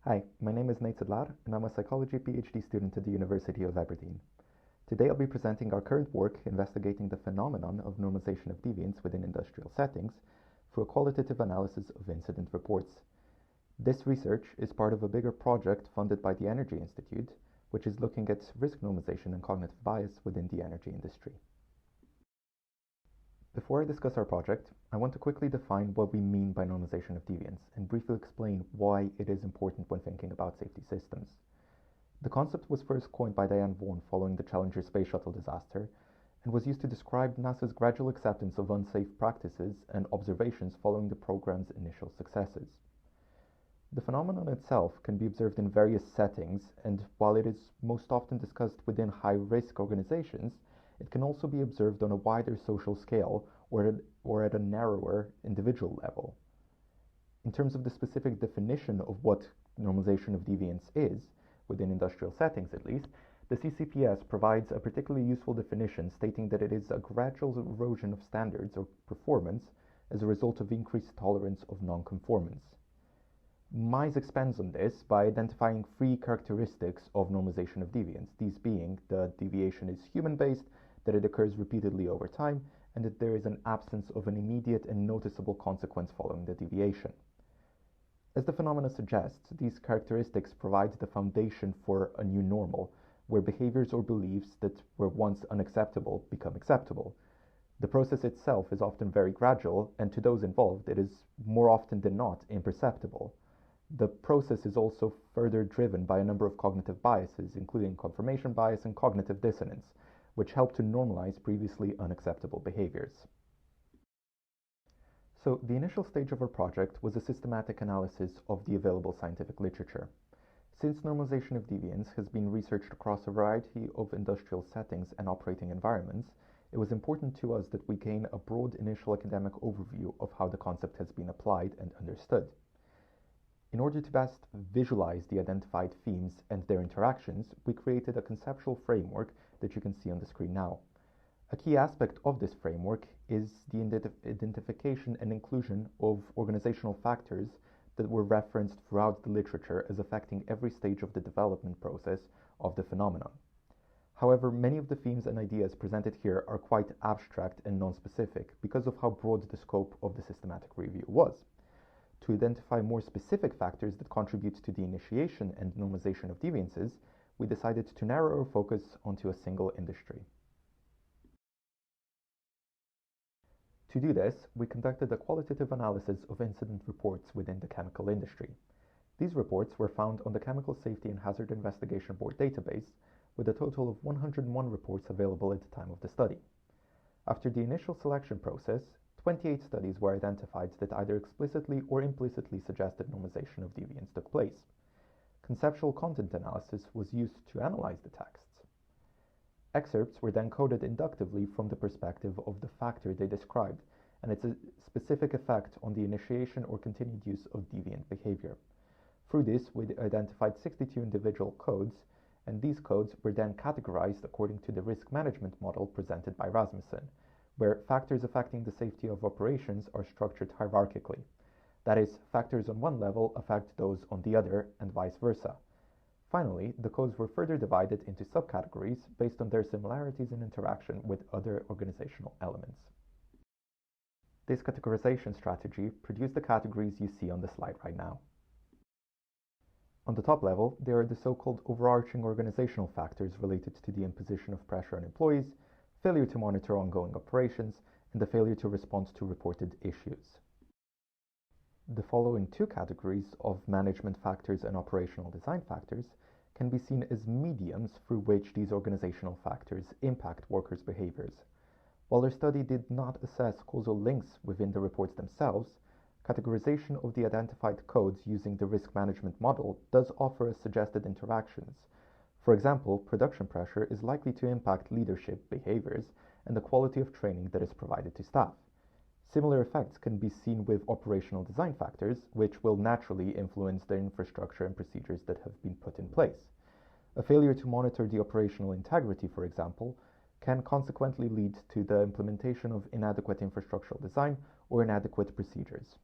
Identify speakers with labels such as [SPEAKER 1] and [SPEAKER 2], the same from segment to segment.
[SPEAKER 1] Hi, my name is Nejc, and I'm a psychology PhD student at the University of Aberdeen. Today I'll be presenting our current work investigating the phenomenon of normalization of deviance within industrial settings through a qualitative analysis of incident reports. This research is part of a bigger project funded by the Energy Institute, which is looking at risk normalization and cognitive bias within the energy industry. Before I discuss our project, I want to quickly define what we mean by normalization of deviance and briefly explain why it is important when thinking about safety systems. The concept was first coined by Diane Vaughan following the Challenger space shuttle disaster and was used to describe NASA's gradual acceptance of unsafe practices and observations following the program's initial successes. The phenomenon itself can be observed in various settings, and while it is most often discussed within high-risk organizations, it can also be observed on a wider social scale or at a narrower individual level. In terms of the specific definition of what normalization of deviance is, within industrial settings at least, the CCPS provides a particularly useful definition stating that it is a gradual erosion of standards or performance as a result of increased tolerance of non-conformance. Mies expands on this by identifying three characteristics of normalization of deviance, these being the deviation is human-based, that it occurs repeatedly over time, and that there is an absence of an immediate and noticeable consequence following the deviation. As the phenomena suggests, these characteristics provide the foundation for a new normal, where behaviors or beliefs that were once unacceptable become acceptable. The process itself is often very gradual, and to those involved, it is more often than not imperceptible. The process is also further driven by a number of cognitive biases, including confirmation bias and cognitive dissonance, which help to normalize previously unacceptable behaviors. So the initial stage of our project was a systematic analysis of the available scientific literature. Since normalization of deviance has been researched across a variety of industrial settings and operating environments, it was important to us that we gain a broad initial academic overview of how the concept has been applied and understood. In order to best visualize the identified themes and their interactions, we created a conceptual framework that you can see on the screen now. A key aspect of this framework is the identification and inclusion of organizational factors that were referenced throughout the literature as affecting every stage of the development process of the phenomenon. However, many of the themes and ideas presented here are quite abstract and non-specific because of how broad the scope of the systematic review was. To identify more specific factors that contribute to the initiation and normalization of deviances, we decided to narrow our focus onto a single industry. To do this, we conducted a qualitative analysis of incident reports within the chemical industry. These reports were found on the Chemical Safety and Hazard Investigation Board database, with a total of 101 reports available at the time of the study. After the initial selection process, 28 studies were identified that either explicitly or implicitly suggested normalization of deviance took place. Conceptual content analysis was used to analyze the texts. Excerpts were then coded inductively from the perspective of the factor they described and its specific effect on the initiation or continued use of deviant behavior. Through this, we identified 62 individual codes, and these codes were then categorized according to the risk management model presented by Rasmussen, where factors affecting the safety of operations are structured hierarchically. That is, factors on one level affect those on the other, and vice versa. Finally, the codes were further divided into subcategories based on their similarities in interaction with other organizational elements. This categorization strategy produced the categories you see on the slide right now. On the top level, there are the so-called overarching organizational factors related to the imposition of pressure on employees, failure to monitor ongoing operations, and the failure to respond to reported issues. The following two categories of management factors and operational design factors can be seen as mediums through which these organizational factors impact workers' behaviors. While our study did not assess causal links within the reports themselves, categorization of the identified codes using the risk management model does offer us suggested interactions. For example, production pressure is likely to impact leadership behaviors and the quality of training that is provided to staff. Similar effects can be seen with operational design factors, which will naturally influence the infrastructure and procedures that have been put in place. A failure to monitor the operational integrity, for example, can consequently lead to the implementation of inadequate infrastructural design or inadequate procedures.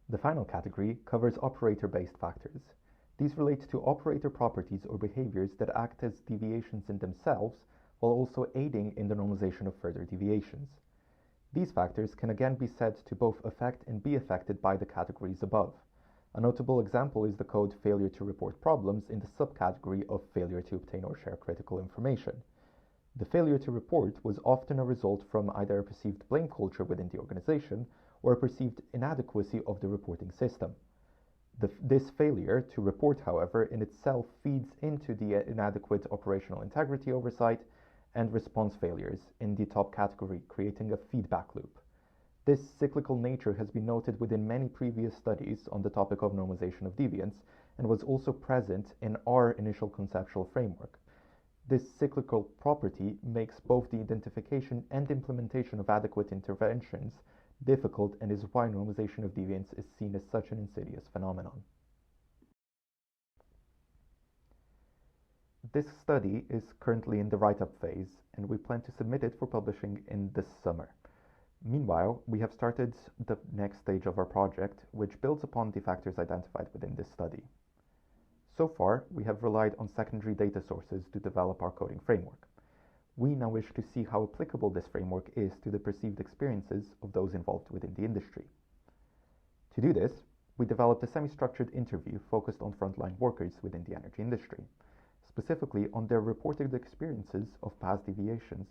[SPEAKER 1] The final category covers operator-based factors. These relate to operator properties or behaviors that act as deviations in themselves while also aiding in the normalization of further deviations. These factors can again be said to both affect and be affected by the categories above. A notable example is the code failure to report problems in the subcategory of failure to obtain or share critical information. The failure to report was often a result from either a perceived blame culture within the organization or a perceived inadequacy of the reporting system. This failure to report, however, in itself feeds into the inadequate operational integrity oversight and response failures in the top category, creating a feedback loop. This cyclical nature has been noted within many previous studies on the topic of normalization of deviance and was also present in our initial conceptual framework. This cyclical property makes both the identification and implementation of adequate interventions difficult and is why normalization of deviance is seen as such an insidious phenomenon. This study is currently in the write-up phase, and we plan to submit it for publishing in this summer. Meanwhile, we have started the next stage of our project, which builds upon the factors identified within this study. So far, we have relied on secondary data sources to develop our coding framework. We now wish to see how applicable this framework is to the perceived experiences of those involved within the industry. To do this, we developed a semi-structured interview focused on frontline workers within the energy industry, specifically on their reported experiences of past deviations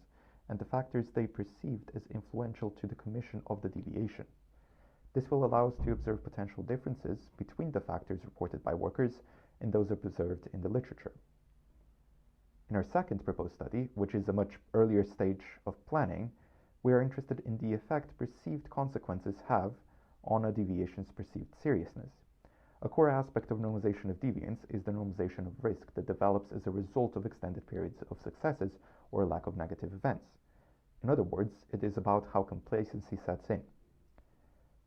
[SPEAKER 1] and the factors they perceived as influential to the commission of the deviation. This will allow us to observe potential differences between the factors reported by workers and those observed in the literature. In our second proposed study, which is a much earlier stage of planning, we are interested in the effect perceived consequences have on a deviation's perceived seriousness. A core aspect of normalization of deviance is the normalization of risk that develops as a result of extended periods of successes or a lack of negative events. In other words, it is about how complacency sets in.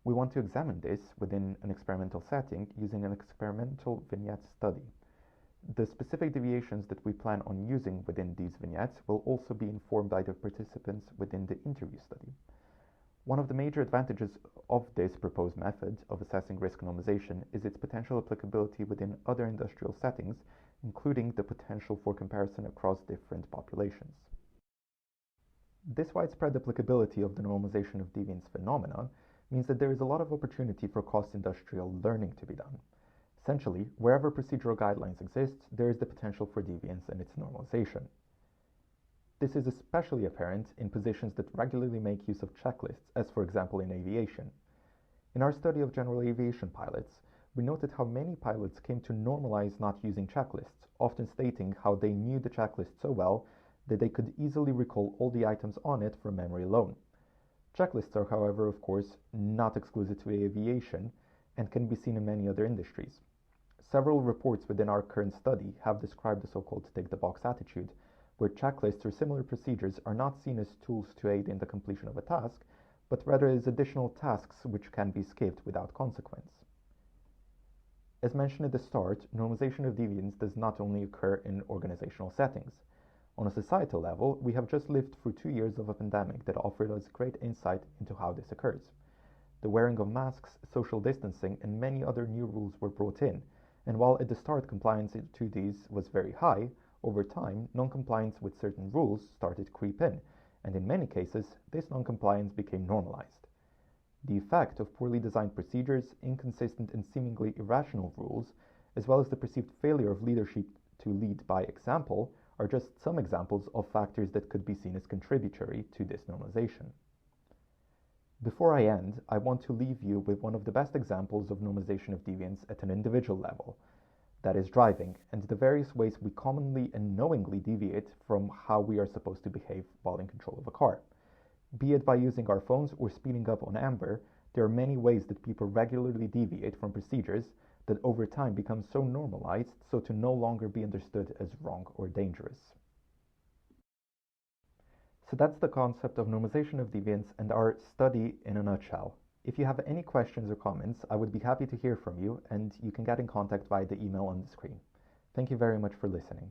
[SPEAKER 1] We want to examine this within an experimental setting using an experimental vignette study. The specific deviations that we plan on using within these vignettes will also be informed by the participants within the interview study. One of the major advantages of this proposed method of assessing risk normalization is its potential applicability within other industrial settings, including the potential for comparison across different populations. This widespread applicability of the normalization of deviance phenomenon means that there is a lot of opportunity for cross-industrial learning to be done. Essentially, wherever procedural guidelines exist, there is the potential for deviance and its normalization. This is especially apparent in positions that regularly make use of checklists, as for example in aviation. In our study of general aviation pilots, we noted how many pilots came to normalize not using checklists, often stating how they knew the checklist so well that they could easily recall all the items on it from memory alone. Checklists are, however, of course, not exclusive to aviation and can be seen in many other industries. Several reports within our current study have described the so-called tick-the-box attitude, where checklists or similar procedures are not seen as tools to aid in the completion of a task, but rather as additional tasks which can be skipped without consequence. As mentioned at the start, normalization of deviance does not only occur in organizational settings. On a societal level, we have just lived through 2 years of a pandemic that offered us great insight into how this occurs. The wearing of masks, social distancing, and many other new rules were brought in, and while at the start compliance to these was very high, over time, non-compliance with certain rules started to creep in, and in many cases, this non-compliance became normalized. The effect of poorly designed procedures, inconsistent and seemingly irrational rules, as well as the perceived failure of leadership to lead by example, are just some examples of factors that could be seen as contributory to this normalization. Before I end, I want to leave you with one of the best examples of normalization of deviance at an individual level, that is driving, and the various ways we commonly and knowingly deviate from how we are supposed to behave while in control of a car. Be it by using our phones or speeding up on amber, there are many ways that people regularly deviate from procedures that over time become so normalized so to no longer be understood as wrong or dangerous. So that's the concept of normalization of deviance and our study in a nutshell. If you have any questions or comments, I would be happy to hear from you, and you can get in contact via the email on the screen. Thank you very much for listening.